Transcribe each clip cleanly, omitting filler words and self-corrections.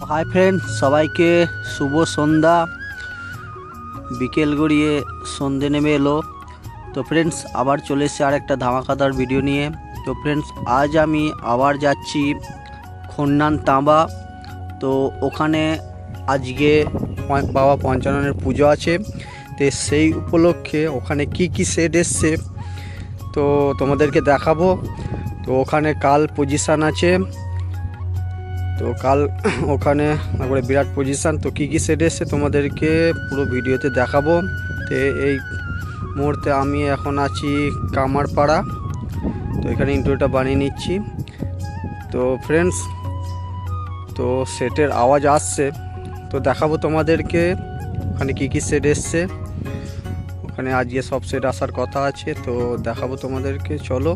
Hi friend, সবাইকে শুভ সন্ধ্যা। বিকেল গড়িয়ে সন্ধে নেমে এলো। তো ফ্রেন্ডস, আবার চলে এসেছে আর একটা ধামাকাদার ভিডিও নিয়ে। তো ফ্রেন্ডস, আজ আমি আবার যাচ্ছি খন্নান তাঁবা। তো ওখানে আজকে বাবা পঞ্চাননের পুজো আছে। তো সেই উপলক্ষে ওখানে কি সেট এসছে তো তোমাদেরকে দেখাবো। তো ওখানে কাল পজিশান আছে, তো কাল ওখানে একবারে বিরাট পজিশান। তো কী সেট এসছে তোমাদেরকে পুরো ভিডিওতে দেখাবো। তো এই মুহূর্তে আমি এখন আছি কামারপাড়া। তো এখানে ইন্ট্রোটা বানিয়ে নিচ্ছি। তো ফ্রেন্ডস, তো সেটের আওয়াজ আসছে, তো দেখাবো তোমাদেরকে ওখানে কী সেট এসছে। ওখানে আজকে সব সেট আসার কথা আছে, তো দেখাবো তোমাদেরকে। চলো,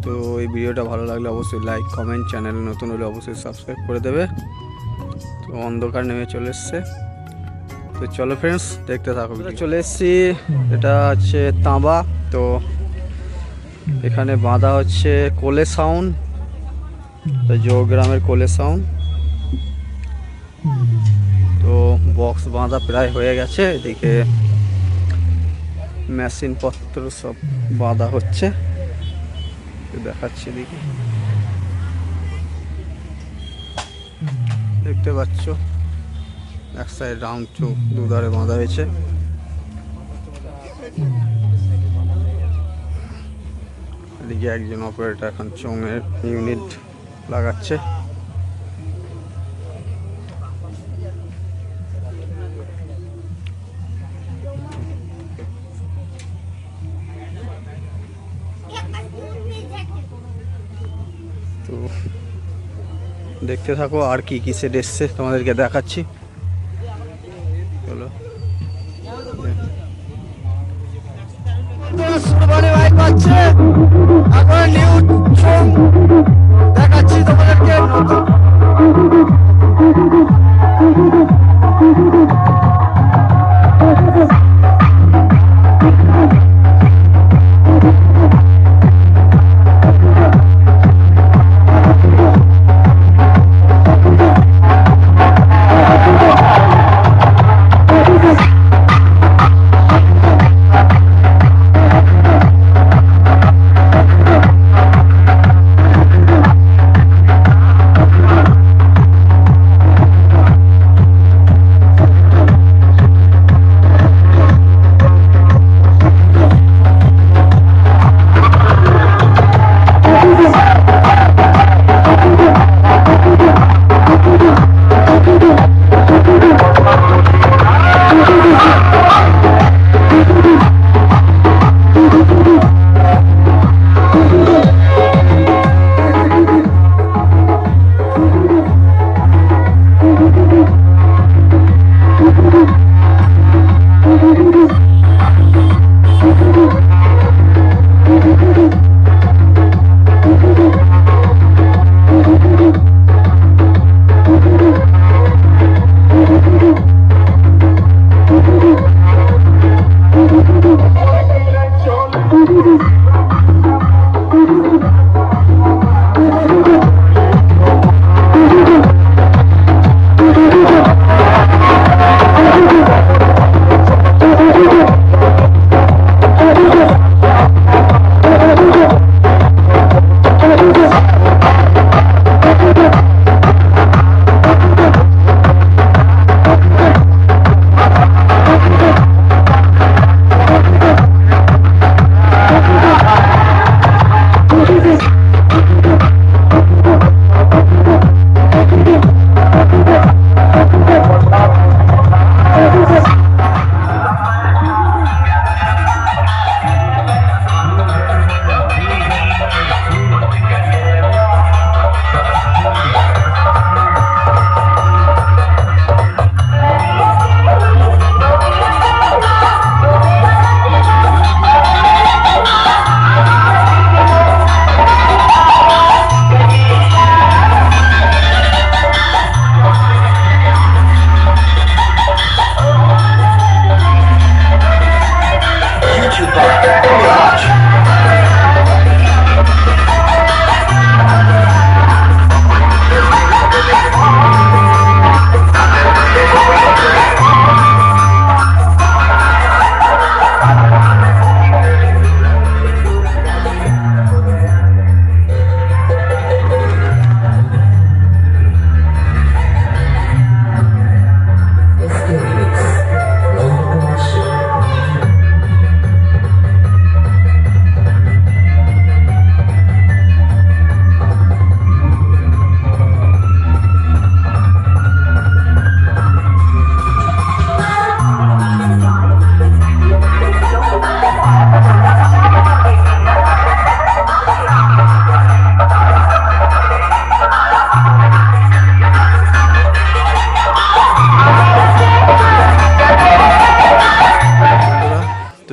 তো এই ভিডিওটা ভালো লাগলে অবশ্যই লাইক কমেন্ট, চ্যানেলে নতুন হলে অবশ্যই সাবস্ক্রাইব করে দেবে। তো অন্ধকার নেমে চলে এসছে, তো চলো ফ্রেন্ডস দেখতে থাকো। চলে এসছি, এটা হচ্ছে তাঁবা। তো এখানে বাঁধা হচ্ছে কোলে সাউন্ড, জোগ্রামের কোলে সাউন্ড। তো বক্স বাঁধা প্রায় হয়ে গেছে, এদিকে মেশিন পত্র সব বাঁধা হচ্ছে, দেখাচ্ছি এদিকে। দেখতে পাচ্ছ এক সাইড রাউন্ড চোখ দুধারে বাঁধা হয়েছে। এদিকে একজন অপারেটর এখন চোঙের ইউনিট লাগাচ্ছে। তো দেখতে থাকো আর কি সেট এসছে তোমাদেরকে দেখাচ্ছি। চলো, দেখাচ্ছি তোমাদেরকে নতুন।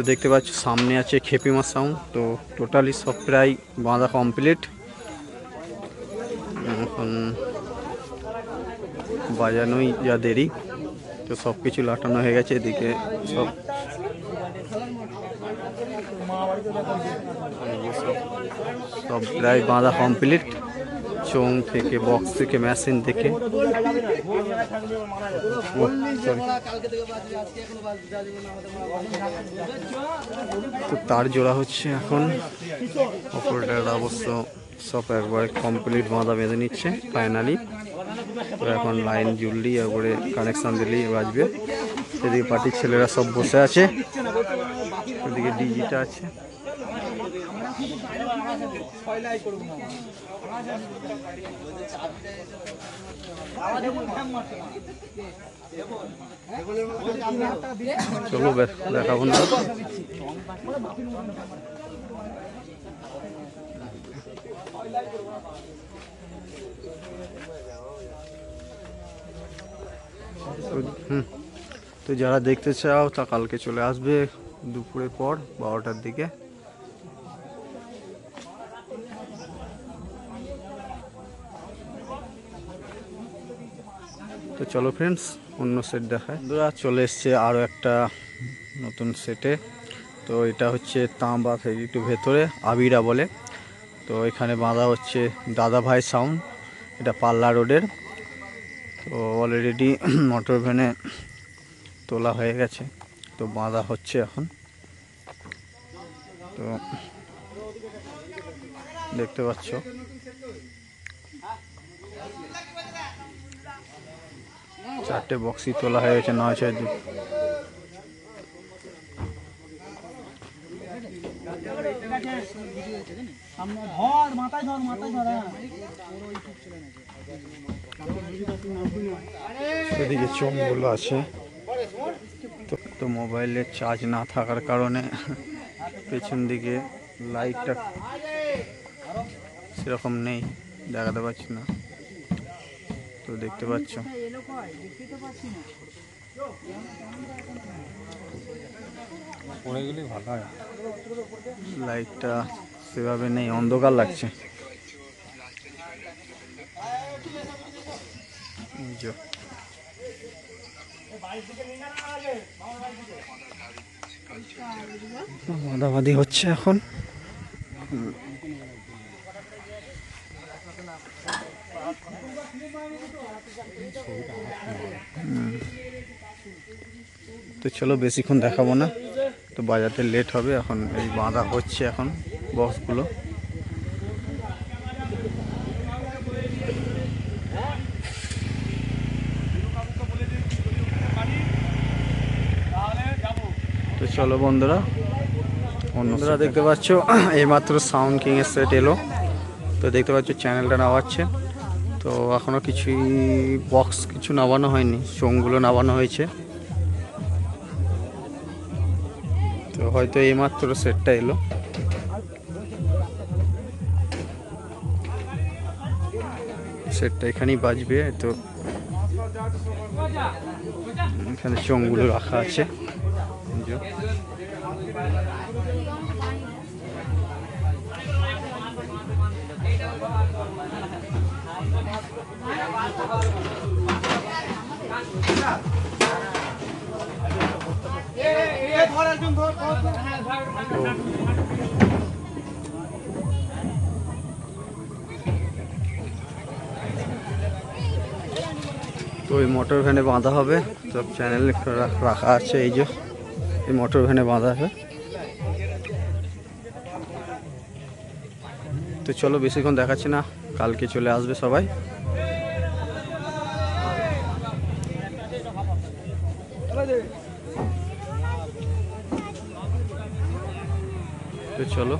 দেখতে পাচ্ছ সামনে আছে খেপিমা সাউন্ড। তো টোটালি সব প্রায় বাঁধা কমপ্লিট। এখন বাজানোই যা দেরি, তো সব কিছু লাটানো হয়ে গেছে। এদিকে সব সব প্রায় বাঁধা কমপ্লিট, চোং থেকে, বক্স থেকে, মেশিন থেকে। তো তার জোড়া হচ্ছে এখন। অপারেটর অবশ্য সব একবারে কমপ্লিট বাঁধা বেঁধে নিচ্ছে ফাইনালি। তো এখন লাইন জুড়লি একবারে কানেকশান দিলেই বাজবে। এদিকে পার্টির ছেলেরা সব বসে আছে, ওদিকে ডিজিটা আছে। চলো দেখাবো না। তো যারা দেখতে চাও তা কালকে চলে আসবে দুপুরের পর 12টার দিকে। তো চলো ফ্রেন্ডস অন্য সেট দেখায়। বন্ধুরা চলে এসছে আরও একটা নতুন সেটে। তো এটা হচ্ছে তাঁবা থেকে একটু ভেতরে আবিরা বলে। তো এখানে বাঁধা হচ্ছে দাদা ভাই সাউন্ড, এটা পাল্লা রোডের। তো অলরেডি মোটর ভ্যানে তোলা হয়ে গেছে, তো বাঁধা হচ্ছে এখন। তো দেখতে পাচ্ছ চারটে বক্সই তোলা হয়ে গেছে 9/6। এদিকে চোঙগুলো আছে। তো মোবাইলের চার্জ না থাকার কারণে পেছন দিকে লাইটটা সেরকম নেই, দেখাতে পাচ্ছি না। তো দেখতে পাচ্ছ লাইটটা সেভাবে নেই, অন্ধকার লাগছে। বাঁধাবাঁধি হচ্ছে এখন। তো চলো বেশিক্ষণ দেখাবো না, তো বাজাতে লেট হবে। এখন এই বাঁধা হচ্ছে এখন বক্সগুলো। তো চলো বন্ধুরা, বন্ধুরা দেখতে পাচ্ছ এইমাত্র সাউন্ড কিং এর সেট এলো। তো দেখতে পাচ্ছ চ্যানেলটা নামাচ্ছে। তো এখনো কিছুই বক্স কিছু নামানো হয়নি, চোঙগুলো নামানো হয়েছে। তো হয়তো এইমাত্র সেটটা এলো। সেটটা এখানেই বাজবে। তো এখানে চোঙগুলো রাখা আছে। তো এই মোটর ভ্যানে বাঁধা হবে, সব চ্যানেল রাখা আছে। এই যে এই মোটর ভ্যানে বাঁধা হবে। তো চলো বেশিক্ষণ দেখাচ্ছি না, কালকে চলে আসবে সবাই। তো চলো।